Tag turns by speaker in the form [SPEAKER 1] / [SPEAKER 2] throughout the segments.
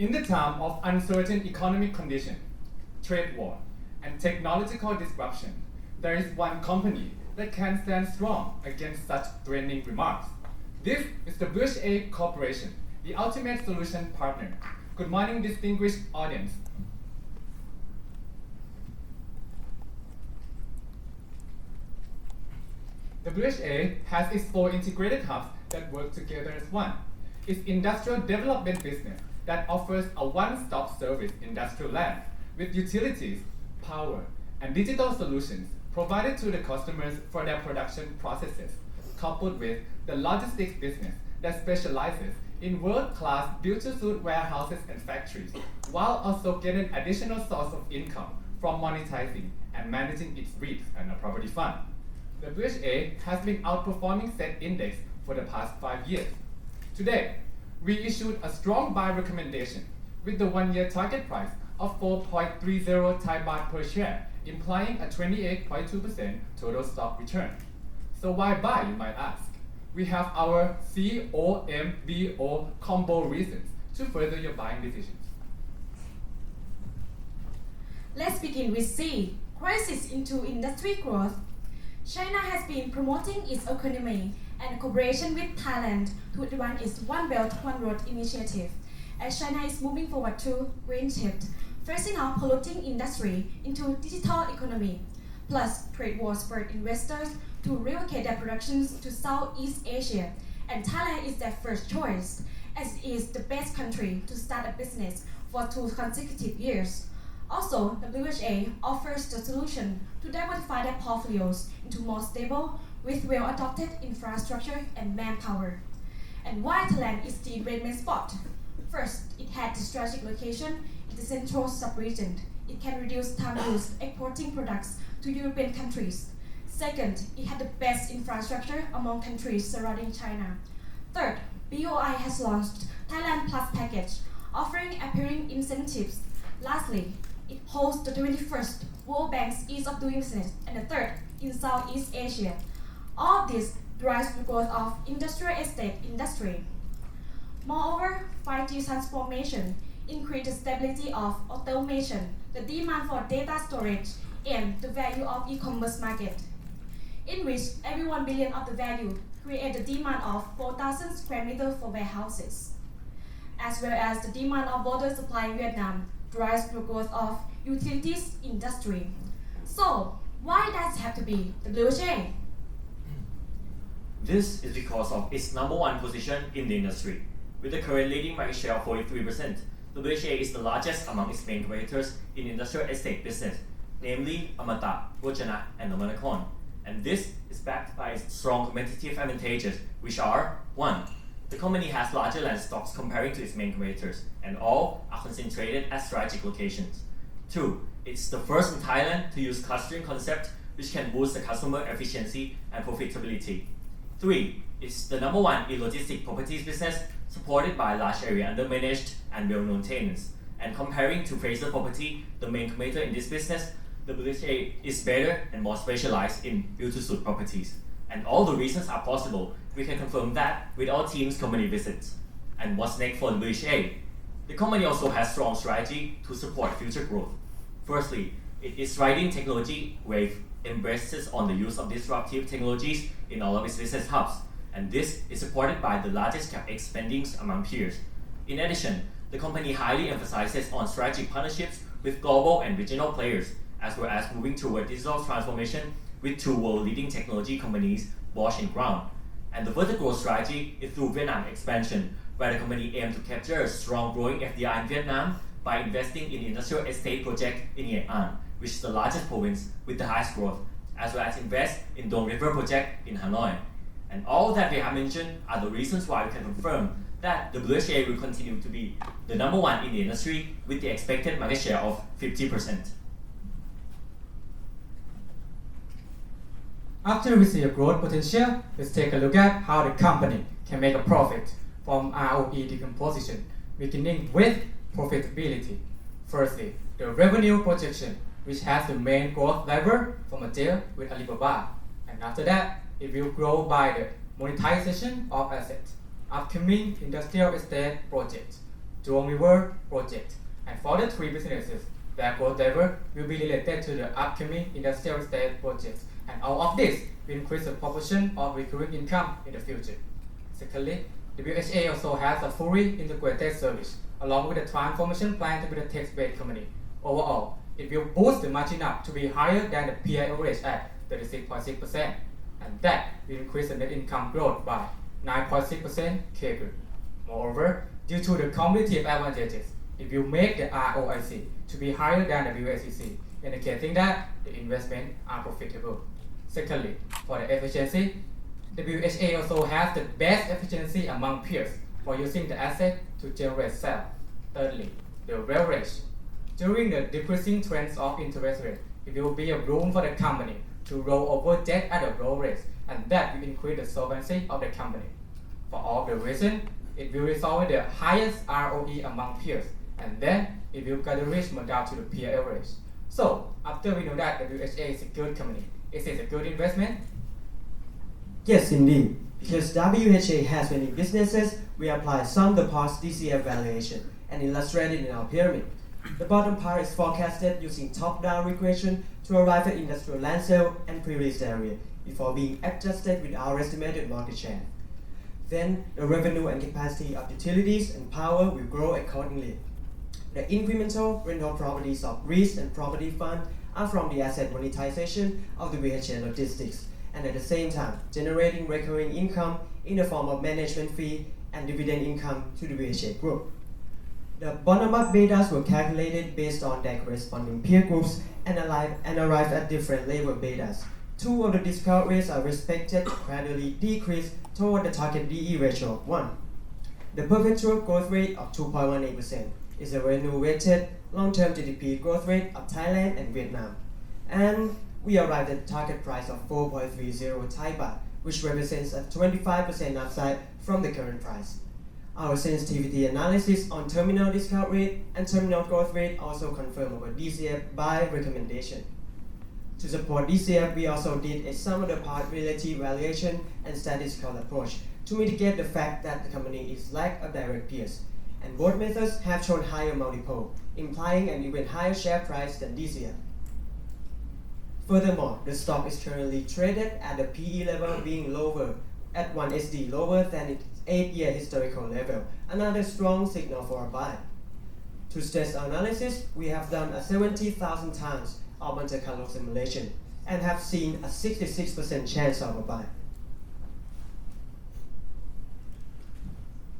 [SPEAKER 1] In the time of uncertain economic conditions, trade war, and technological disruption, there is one company that can stand strong against such threatening remarks. This is the WHA Corporation, the ultimate solution partner. Good morning, distinguished audience. WHA has its 4 integrated hubs that work together as one. Its industrial development business that offers a one-stop service industrial land with utilities, power, and digital solutions provided to the customers for their production processes, coupled with the logistics business that specializes in world-class built-to-suit warehouses and factories, while also getting additional source of income from monetizing and managing its REITs and a property fund. WHA has been outperforming said index for the past 5 years. Today, we issued a strong buy recommendation with the 1-year target price of 4.30 Thai baht per share, implying a 28.2% total stock return. So why buy, you might ask? We have our COMBO combo reasons to further your buying decisions.
[SPEAKER 2] Let's begin with C, crisis into industry growth. China has been promoting its economy and cooperation with Thailand to run its One Belt, One Road initiative, as China is moving forward to green shift, phasing out polluting industry into digital economy. Plus, trade wars spurred investors to relocate their productions to Southeast Asia, and Thailand is their first choice, as it is the best country to start a business for 2 consecutive years. Also, WHA offers the solution to diversify their portfolios into more stable, with well-adopted infrastructure and manpower. And why Thailand is the great main spot? First, it had the strategic location in the central sub-region. It can reduce time used exporting products to European countries. Second, it had the best infrastructure among countries surrounding China. Third, BOI has launched Thailand Plus package, offering appealing incentives. Lastly, it holds the 21st World Bank's Ease of Doing Business and the 3rd in Southeast Asia. All this drives the growth of industrial estate industry. Moreover, 5G transformation increased the stability of automation, the demand for data storage, and the value of e-commerce market, in which every 1 billion of the value create the demand of 4,000 square meters for warehouses, as well as the demand of water supply in Vietnam drives the growth of utilities industry. So, why does it have to be WHA?
[SPEAKER 3] This is because of its number 1 position in the industry. With the current leading market share of 43%, WHA is the largest among its main competitors in industrial estate business, namely Amata, Vojana, and Namanakon. And this is backed by its strong competitive advantages, which are 1. The company has larger land stocks comparing to its main competitors, and all are concentrated at strategic locations. 2. It's the first in Thailand to use clustering concept, which can boost the customer efficiency and profitability. 3. It's the number 1 in logistic properties business, supported by a large area under managed and well-known tenants. And comparing to Fraser Property, the main competitor in this business, WHA is better and more specialized in built-to-suit properties. And all the reasons are possible. We can confirm that with our team's company visits. And what's next for WHA? The company also has strong strategy to support future growth. Firstly, it is riding technology wave, embraces on the use of disruptive technologies in all of its business hubs, and this is supported by the largest capex spendings among peers. In addition, the company highly emphasizes on strategic partnerships with global and regional players, as well as moving toward digital transformation with 2 world-leading technology companies, Bosch and Crown. And the further growth strategy is through Vietnam expansion, where the company aims to capture a strong growing FDI in Vietnam by investing in industrial estate project in Nghệ An, which is the largest province with the highest growth, as well as invest in Dong River project in Hanoi. And all that we have mentioned are the reasons why we can confirm that WHA will continue to be the number 1 in the industry with the expected market share of 50%.
[SPEAKER 1] After we see a growth potential, let's take a look at how the company can make a profit from ROE decomposition, beginning with profitability. Firstly, the revenue projection, which has the main growth driver from a deal with Alibaba. And after that, it will grow by the monetization of assets, upcoming industrial estate projects,
[SPEAKER 4] Jurong River project. And for the three businesses, their growth driver will be related to the upcoming industrial estate projects. And out of this, we increase the proportion of recurring income in the future. Secondly, WHA also has a fully integrated service, along with a transformation plan to be a tax-based company. Overall, it will boost the margin up to be higher than the peer average at 36.6%, and that will increase the net income growth by 9.6% CAGR. Moreover, due to the competitive advantages, it will make the ROIC to be higher than the WACC, indicating that the investments are profitable. Secondly, for the efficiency, WHA also has the best efficiency among peers for using the asset to generate sales. Thirdly, the leverage. During the decreasing trends of interest rate, it will be a room for the company to roll over debt at a low rate, and that will increase the solvency of the company. For all the reasons, it will result in the highest ROE among peers, and then it will gradually reach more down to the peer average. So, after we know that WHA is a good company, is it a good investment?
[SPEAKER 5] Yes, indeed. Because WHA has many businesses, we apply sum the parts DCF valuation and illustrate it in our pyramid. The bottom part is forecasted using top-down regression to arrive at industrial land sale and pre-leased area before being adjusted with our estimated market share. Then, the revenue and capacity of utilities and power will grow accordingly. The incremental rental properties of REITs and property fund are from the asset monetization of the WHA logistics, and at the same time generating recurring income in the form of management fee and dividend income to the WHA group. The bottom-up betas were calculated based on their corresponding peer groups and arrived at different level betas. Two of the discount rates are expected to gradually decrease toward the target DE ratio of 1. The perpetual growth rate of 2.18% is the revenue-weighted long-term GDP growth rate of Thailand and Vietnam. And we arrived at the target price of 4.30 Thai baht, which represents a 25% upside from the current price. Our sensitivity analysis on terminal discount rate and terminal growth rate also confirm our DCF buy recommendation. To support DCF, we also did a sum of the part relative valuation and statistical approach to mitigate the fact that the company is lack of direct peers, and both methods have shown higher multiple, implying an even higher share price than DCF. Furthermore, the stock is currently traded at the PE level being lower at 1 SD lower than its 8-year historical level, another strong signal for a buy. To stress our analysis, we have done a 70,000 times of Monte Carlo simulation and have seen a 66% chance of a buy.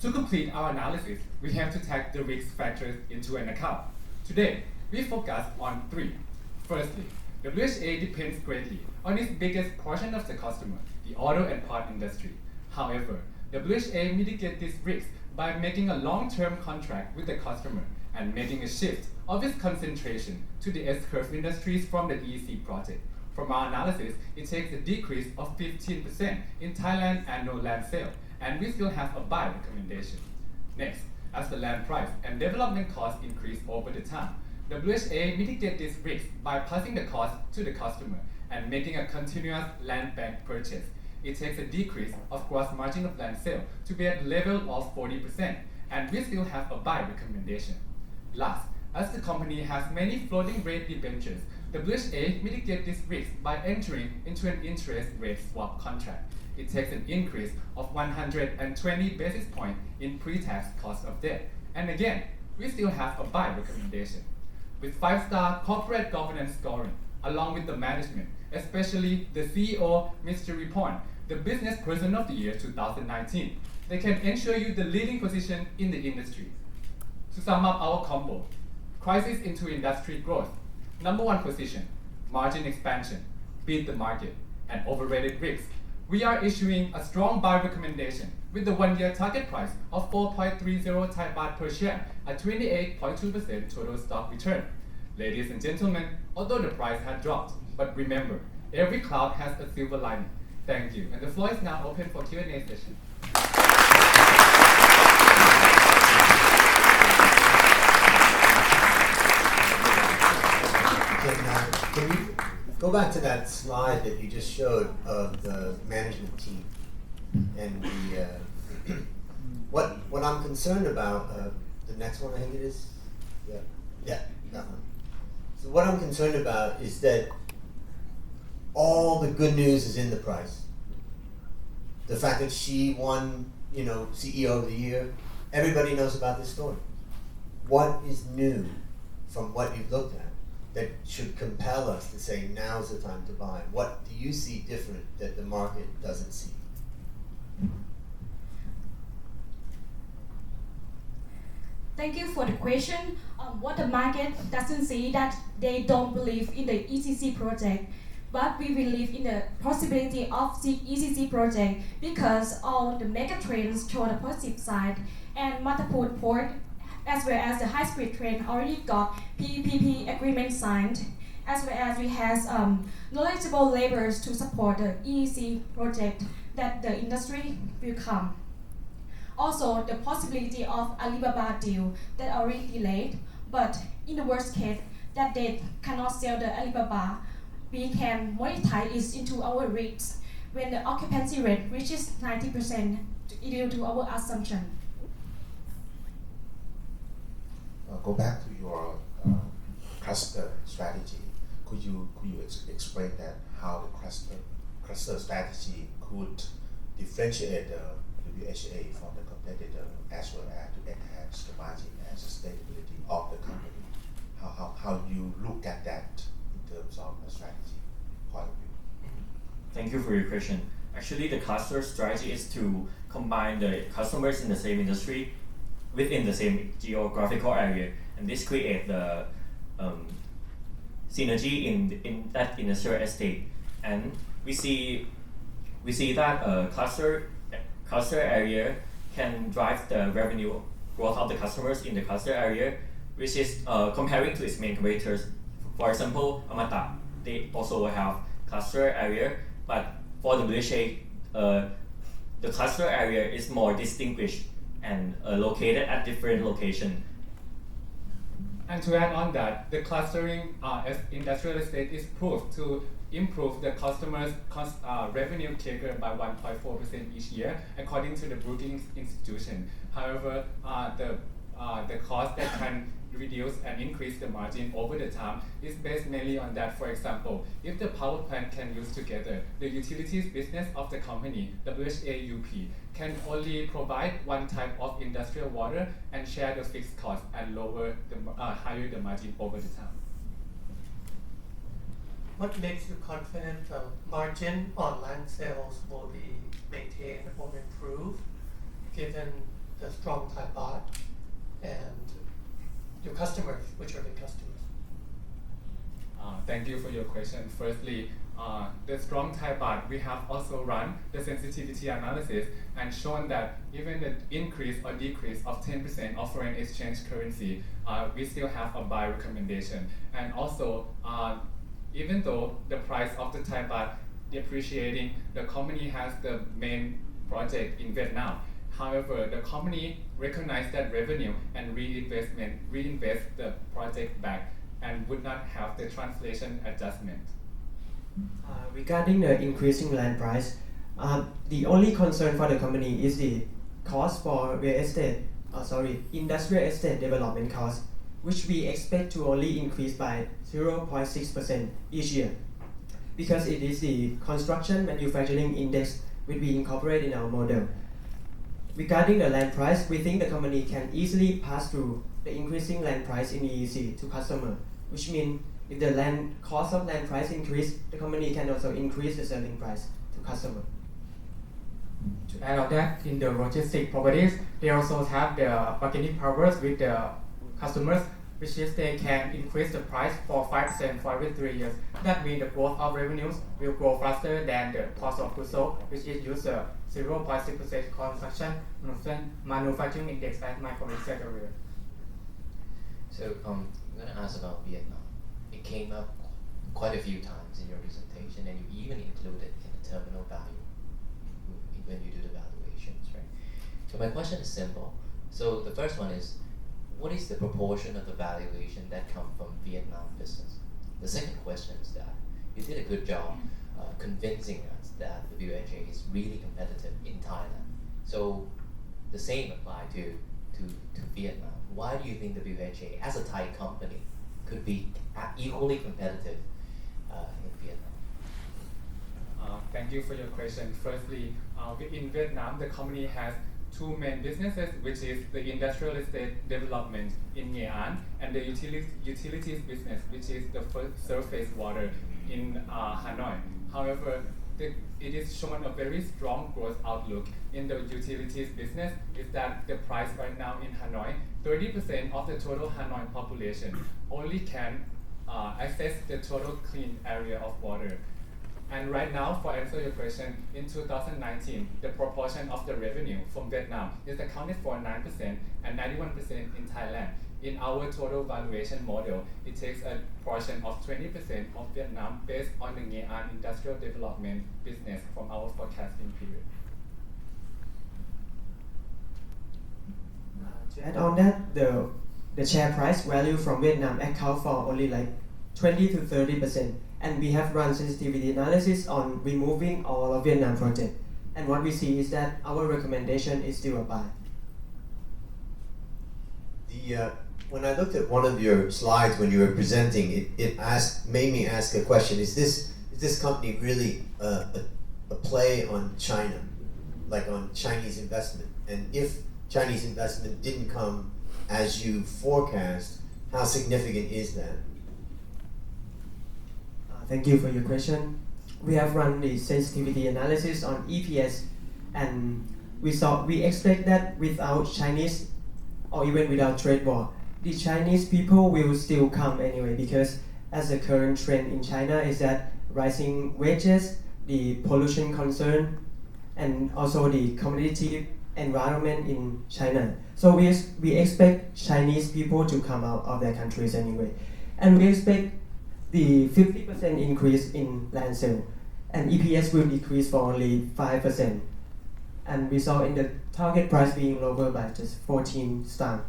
[SPEAKER 1] To complete our analysis, we have to take the risk factors into an account. Today, we focus on 3. Firstly, WHA depends greatly on its biggest portion of the customer, the auto and part industry. However, WHA mitigates this risk by making a long-term contract with the customer and making a shift of its concentration to the S-curve industries from the EC project. From our analysis, it takes a decrease of 15% in Thailand annual land sale, and we still have a buy recommendation. Next, as the land price and development costs increase over the time, WHA mitigates this risk by passing the cost to the customer and making a continuous land bank purchase. It takes a decrease of gross margin of land sale to be at the level of 40%, and we still have a buy recommendation. Last, as the company has many floating rate debentures, WHA mitigates this risk by entering into an interest rate swap contract. It takes an increase of 120 basis points in pre-tax cost of debt. And again, we still have a buy recommendation. With 5-star corporate governance scoring, along with the management, especially the CEO, Mr. Ripon, the Business Person of the Year 2019, they can ensure you the leading position in the industry. To sum up our combo, crisis into industry growth, number 1 position, margin expansion, beat the market, and overrated risk. We are issuing a strong buy recommendation with the 1-year target price of 4.30 Thai baht per share at 28.2% total stock return. Ladies and gentlemen, although the price had dropped, but remember, every cloud has a silver lining. Thank you, and the floor is now open for Q&A session.
[SPEAKER 6] Can you go back to that slide that you just showed of the management team and the what I'm concerned about, the next one, I think it is. Yeah, that one. So what I'm concerned about is that all the good news is in the price. The fact that she won, CEO of the year, everybody knows about this story. What is new from what you've looked at that should compel us to say now's the time to buy? What do you see different that the market doesn't see?
[SPEAKER 2] Thank you for the question. What the market doesn't see that they don't believe in the ECC project, but we believe in the possibility of the ECC project because all the mega trends show the positive side, and Mataput Port as well as the high-speed train already got PPP agreement signed, as well as we have knowledgeable laborers to support the EEC project that the industry will come. Also, the possibility of Alibaba deal that already delayed, but in the worst case that they cannot sell the Alibaba, we can monetize it into our rates when the occupancy rate reaches 90% due to our assumption.
[SPEAKER 7] Go back to your cluster strategy. Could you explain that how the cluster strategy could differentiate the WHA from the competitor as well as to enhance the margin and sustainability of the company? How you look at that in terms of a strategy point of view?
[SPEAKER 3] Thank you for your question. Actually, the cluster strategy is to combine the customers in the same industry within the same geographical area, and this creates the synergy in that industrial estate. And we see that cluster area can drive the revenue growth of the customers in the cluster area, which is comparing to its main competitors. For example, Amata, they also have cluster area, but for WHA, the cluster area is more distinguished and located at different locations.
[SPEAKER 1] And to add on that, the clustering as industrial estate is proved to improve the customers' revenue CAGR by 1.4% each year, according to the Brookings Institution. However, the cost that can reduce and increase the margin over the time is based mainly on that. For example, if the power plant can use together, the utilities business of the company, WHAUP, can only provide one type of industrial water and share the fixed cost and higher the margin over the time.
[SPEAKER 8] What makes you confident the margin on land sales will be maintained or improved given the strong Thai baht and your customers, which are big customers?
[SPEAKER 1] Thank you for your question. Firstly, the strong Thai baht, we have also run the sensitivity analysis and shown that even the increase or decrease of 10% of foreign exchange currency, we still have a buy recommendation. And also, even though the price of the Thai baht depreciating, the company has the main project in Vietnam. However, the company recognized that revenue and reinvest the project back and would not have the translation adjustment.
[SPEAKER 5] Regarding the increasing land price, the only concern for the company is the cost for industrial estate development cost, which we expect to only increase by 0.6% each year, because it is the construction manufacturing index which we incorporate in our model. Regarding the land price, we think the company can easily pass through the increasing land price in EEC to customer, which means if the cost of land price increase, the company can also increase the selling price to customer.
[SPEAKER 4] To add on that, in the logistic properties, they also have the bargaining powers with the customers, which is they can increase the price for 5% for every 3 years. That means the growth of revenues will grow faster than the cost of goods sold, which is used 0.6% construction manufacturing index, as my colleague said earlier.
[SPEAKER 9] So I'm going to ask about Vietnam. It came up quite a few times in your presentation, and you even included in the terminal value when you do the valuations, right? So my question is simple. So the first one is, what is the proportion of the valuation that come from Vietnam business? The second question is that you did a good job convincing us that the WHA is really competitive in Thailand. So the same apply to to Vietnam. Why do you think WHA, as a Thai company, could be equally competitive in Vietnam?
[SPEAKER 1] Thank you for your question. Firstly, in Vietnam, the company has two main businesses, which is the industrial estate development in Nghệ An and the utilities business, which is the surface water in Hanoi. However, it is shown a very strong growth outlook in the utilities business. Is that the price right now in Hanoi, 30% of the total Hanoi population only can access the total clean area of water. And right now, for answer your question, in 2019, the proportion of the revenue from Vietnam is accounted for 9% and 91% in Thailand. In our total valuation model, it takes a portion of 20% of Vietnam based on the Nghệ An industrial development business from our forecasting period.
[SPEAKER 5] To add on that, the share price value from Vietnam account for only like 20 to 30%. And we have run sensitivity analysis on removing all of Vietnam project. And what we see is that our recommendation is still a buy.
[SPEAKER 6] When I looked at one of your slides when you were presenting, it made me ask a question: Is this company really a play on China, like on Chinese investment? And if Chinese investment didn't come as you forecast, how significant is that?
[SPEAKER 5] Thank you for your question. We have run the sensitivity analysis on EPS, and we expect that without Chinese or even without trade war, the Chinese people will still come anyway, because as the current trend in China is that rising wages, the pollution concern, and also the competitive environment in China. So we expect Chinese people to come out of their countries anyway, and we expect the 50% increase in land sale, and EPS will decrease for only 5%. And we saw in the target price being lower by just 14 star.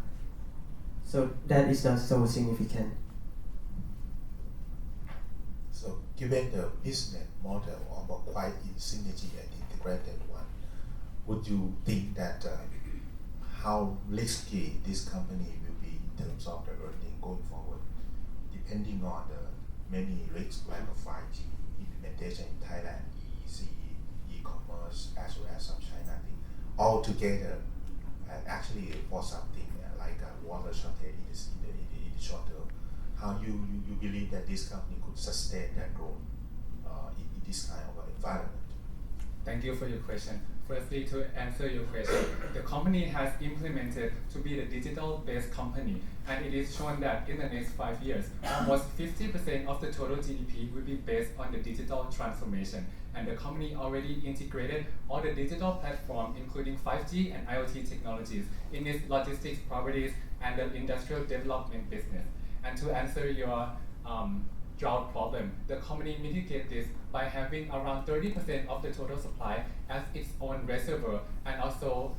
[SPEAKER 5] So that is not so significant.
[SPEAKER 7] So given the business model of a quite synergy and integrated one, would you think that how risky this company will be in terms of the earning going forward, depending on the many risks like a 5G implementation in Thailand, EEC, e-commerce, as well as some China thing, all together, and actually for something like a water shortage in the short term, how you believe that this company could sustain that growth in this kind of environment?
[SPEAKER 1] Thank you for your question. Firstly, to answer your question, the company has implemented to be the digital-based company, and it is shown that in the next 5 years, almost 50% of the total GDP will be based on the digital transformation. And the company already integrated all the digital platform, including 5G and IoT technologies, in its logistics properties and the industrial development business. And to answer your drought problem, the company mitigate this by having around 30% of the total supply as its own reservoir, and also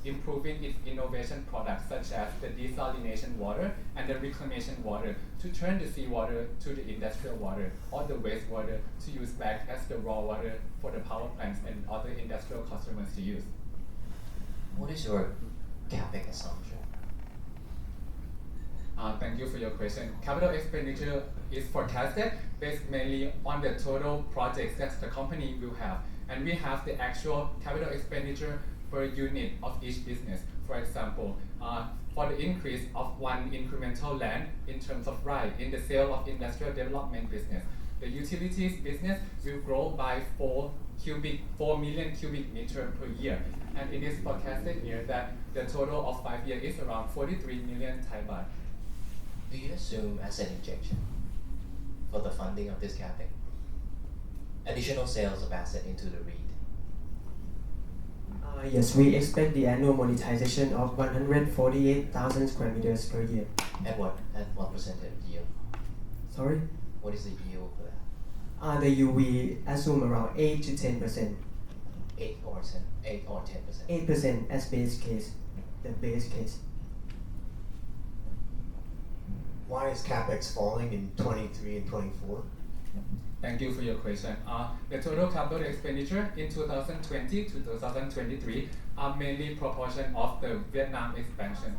[SPEAKER 1] improving its innovation products such as the desalination water and the reclamation water to turn the seawater to the industrial water or the wastewater to use back as the raw water for the power plants and other industrial customers to use.
[SPEAKER 9] What is your CapEx assumption?
[SPEAKER 1] Thank you for your question. Capital expenditure is forecasted based mainly on the total projects that the company will have. And we have the actual capital expenditure per unit of each business. For example, for the increase of one incremental land in terms of right in the sale of industrial development business, the utilities business will grow by 4 million cubic meter per year. And it is forecasted here that the total of 5 years is around 43 million Thai baht.
[SPEAKER 9] Do you assume asset injection for the funding of this CapEx? Additional sales of asset into the REIT?
[SPEAKER 5] Yes, we expect the annual monetization of 148,000 square meters per year.
[SPEAKER 9] At what percentage yield?
[SPEAKER 5] Sorry?
[SPEAKER 9] What is the yield for that?
[SPEAKER 5] The yield we assume around 8 to 10%.
[SPEAKER 9] 8 or 10%?
[SPEAKER 5] 8% as base case, the base case.
[SPEAKER 6] Why is CapEx falling in 23 and 24?
[SPEAKER 1] Thank you for your question. The total capital expenditure in 2020 to 2023 are mainly proportion of the Vietnam expansion.